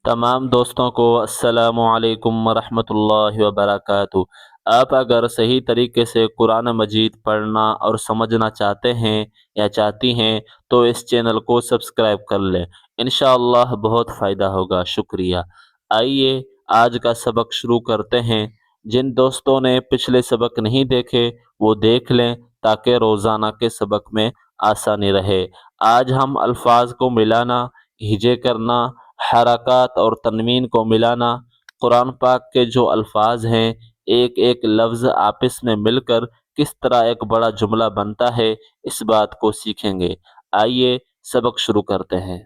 تمام دوستوں کو السلام علیکم ورحمۃ اللہ وبرکاتہ۔ آپ اگر صحیح طریقے سے قرآن مجید پڑھنا اور سمجھنا چاہتے ہیں یا چاہتی ہیں تو اس چینل کو سبسکرائب کر لیں، انشاءاللہ بہت فائدہ ہوگا۔ شکریہ۔ آئیے آج کا سبق شروع کرتے ہیں۔ جن دوستوں نے پچھلے سبق نہیں دیکھے وہ دیکھ لیں تاکہ روزانہ کے سبق میں آسانی رہے۔ آج ہم الفاظ کو ملانا، ہجے کرنا، حرکات اور تنوین کو ملانا، قرآن پاک کے جو الفاظ ہیں ایک ایک لفظ آپس میں مل کر کس طرح ایک بڑا جملہ بنتا ہے، اس بات کو سیکھیں گے۔ آئیے سبق شروع کرتے ہیں۔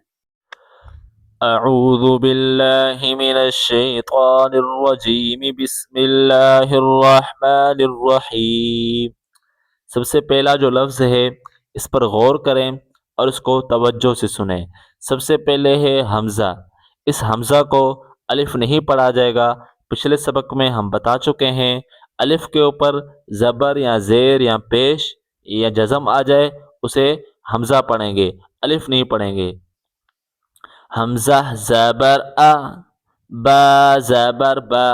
اعوذ باللہ من الشیطان الرجیم، بسم اللہ الرحمن الرحیم۔ سب سے پہلا جو لفظ ہے اس پر غور کریں اور اس کو توجہ سے سنیں۔ سب سے پہلے ہے حمزہ۔ اس حمزہ کو الف نہیں پڑھا جائے گا۔ پچھلے سبق میں ہم بتا چکے ہیں الف کے اوپر زبر یا زیر یا پیش یا جزم آ جائے اسے حمزہ پڑھیں گے، الف نہیں پڑھیں گے۔ حمزہ زبر آ، با زبر با،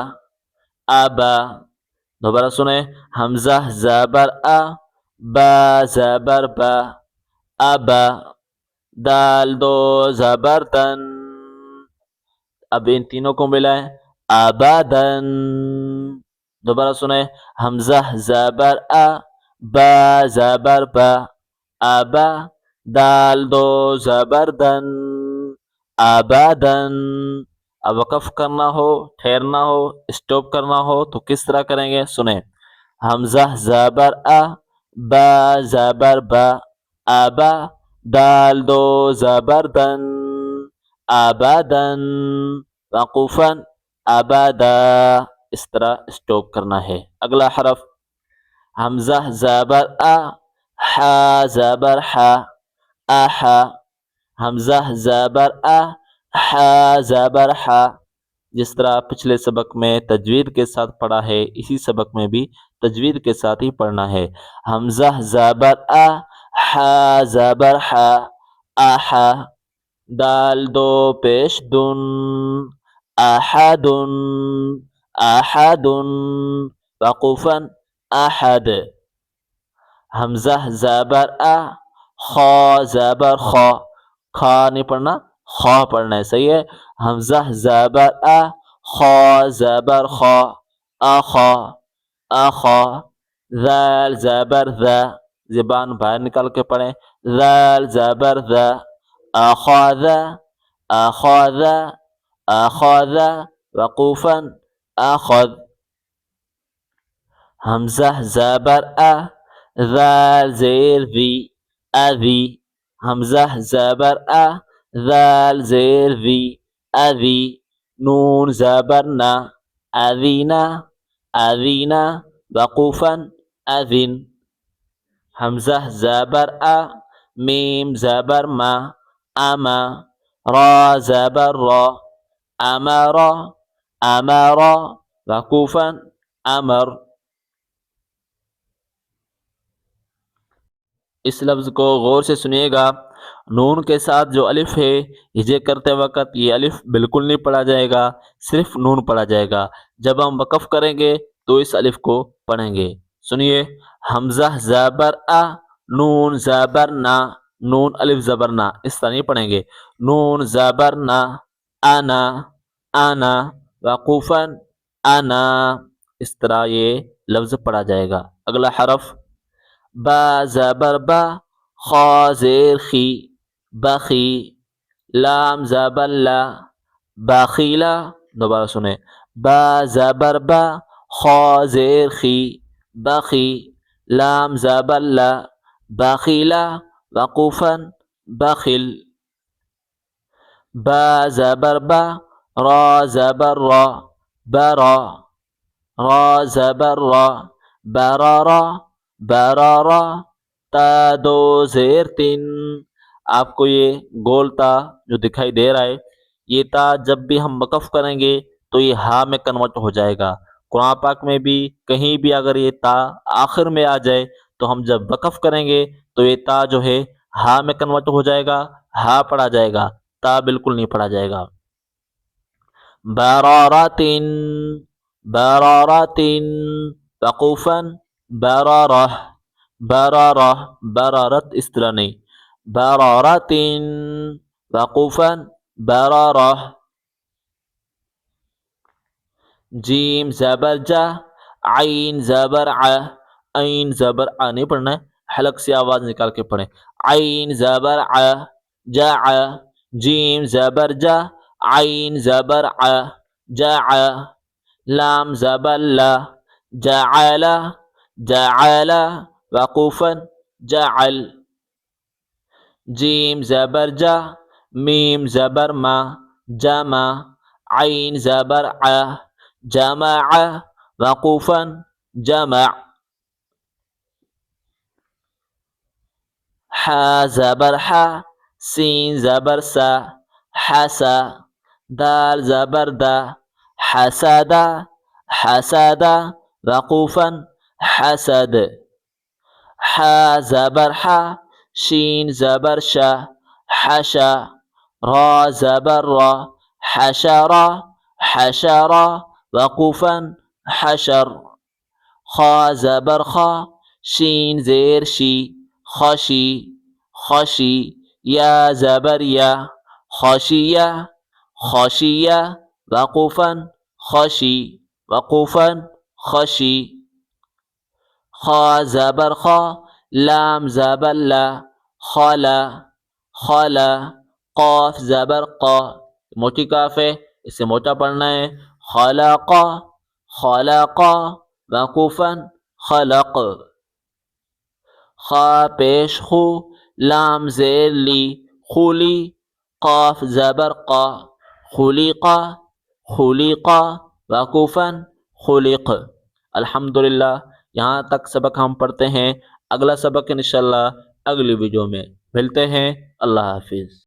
آبا۔ دوبارہ سنیں، حمزہ زبر آ، با زبر با، آبا۔ دال دو زبر دن، اب ان تینوں کو ملائیں، آبادن۔ دوبارہ سنیں، حمزہ زبر آ، با زبر با، آبا۔ دال دو زبر دن، آبادن۔ اب وقف کرنا ہو، ٹھہرنا ہو، اسٹاپ کرنا ہو تو کس طرح کریں گے؟ سنیں، حمزہ زبر آ، با زبر با، آبا۔ دال دو زبر دن، آبادن۔ وقوفاً، آبادا۔ اس طرح اسٹاپ کرنا ہے۔ اگلا حرف حمزہ زبر آ، حا زبر حا، آحا۔ حمزہ زبر آ، حا زبر حا۔ جس طرح پچھلے سبق میں تجوید کے ساتھ پڑھا ہے اسی سبق میں بھی تجوید کے ساتھ ہی پڑھنا ہے۔ حمزہ زبر آ، حا زبر حا، آحا۔ دال دو پیش دن، آحدن، آحدن۔ وقوفاً، آحد۔ حمزہ زبر آ، خا زبر خا، کھا نہیں پڑھنا، خا پڑھنا ہے، صحیح ہے۔ حمزہ زبر آ، خا زبر خا، آخا، آخا۔ ذال زبر ذا، زبان باہر نکال کے پڑھیں، ذال زبر ذا، آخاذ، آخاذ، آخاذ۔ وقوفاً، آخذ۔ حمزہ زبر آ، ذال زیر ذی، اذی۔ حمزہ زبر آ، ذال زیر ذی، اذی۔ نون زبر نا، اذینا، اذینا۔ وقوفاً، اذن۔ حمزہ زبر آ، میم زبر ما، اما۔ را زبر را، امرا، امرا۔ وقوفاً، امر۔ اس لفظ کو غور سے سنیے گا۔ نون کے ساتھ جو الف ہے ہجے کرتے وقت یہ الف بالکل نہیں پڑھا جائے گا، صرف نون پڑھا جائے گا۔ جب ہم وقف کریں گے تو اس الف کو پڑھیں گے۔ سنیے، حمزہ زبر آ، نون زبر نا، نون الف زبر نا، اس طرح نہیں پڑھیں گے۔ نون زبر نا، انا، انا۔ وقوفاً، انا۔ اس طرح یہ لفظ پڑھا جائے گا۔ اگلا حرف با زبر با، خا زیر خی، بخی۔ لام زبر لا، باخیلا۔ دوبارہ سنیں، با زبر با، خا زیر خی، بخی۔ لام زبر لا، باخیلا۔ وقوفاً، بخل۔ با زبر با، را زبر را، برا۔ را زبر را، برارا، برارا۔ تا دو زیر تین، آپ کو یہ گول تا جو دکھائی دے رہا ہے یہ تا جب بھی ہم وقف کریں گے تو یہ ہا میں کنورٹ ہو جائے گا۔ قرآن پاک میں بھی کہیں بھی اگر یہ تا آخر میں آ جائے تو ہم جب وقف کریں گے تو یہ تا جو ہے ہا میں کنورٹ ہو جائے گا، ہا پڑھا جائے گا، تا بالکل نہیں پڑھا جائے گا۔ برارة برارة وقوفا برارة برارة برارت اس طرح نہیں برارة وقوفا برارة جیم زبر جا عین زبر ع عین زبر ع نہیں پڑھنا ہے حلق سے آواز نکال کے پڑھیں عین زبر ع جا جیم زبر جا عین زبر ع جا لام زبر لا جعل جعل وقوفا جعل جیم زبر جا میم زبر ما جمع عین زبر ع جمع وقوفا جمع حا زبر حا سین زبر سا حسا دال زبر دا حسد حسد وقوفا حسد حا زبر حا شین زبر شا حشا را زبر را حشر حشر وقوفا حشر خا زبر خا شین زیر شی خشی خشی یا زبر یا خشیہ خشیہ وقوفا خشی وقوفا خشی خا زبر خا لام زبر لا خلا خلا قاف زبر قا موٹی کاف ہے اسے موٹا پڑھنا ہے خلق خلق وقوفا خلق خا پیش خو لام زیر لی خولی قاف زبر قا خلق خلق وقوفا خلق الحمدللہ یہاں تک سبق ہم پڑھتے ہیں اگلا سبق انشاءاللہ اگلی ویڈیو میں ملتے ہیں اللہ حافظ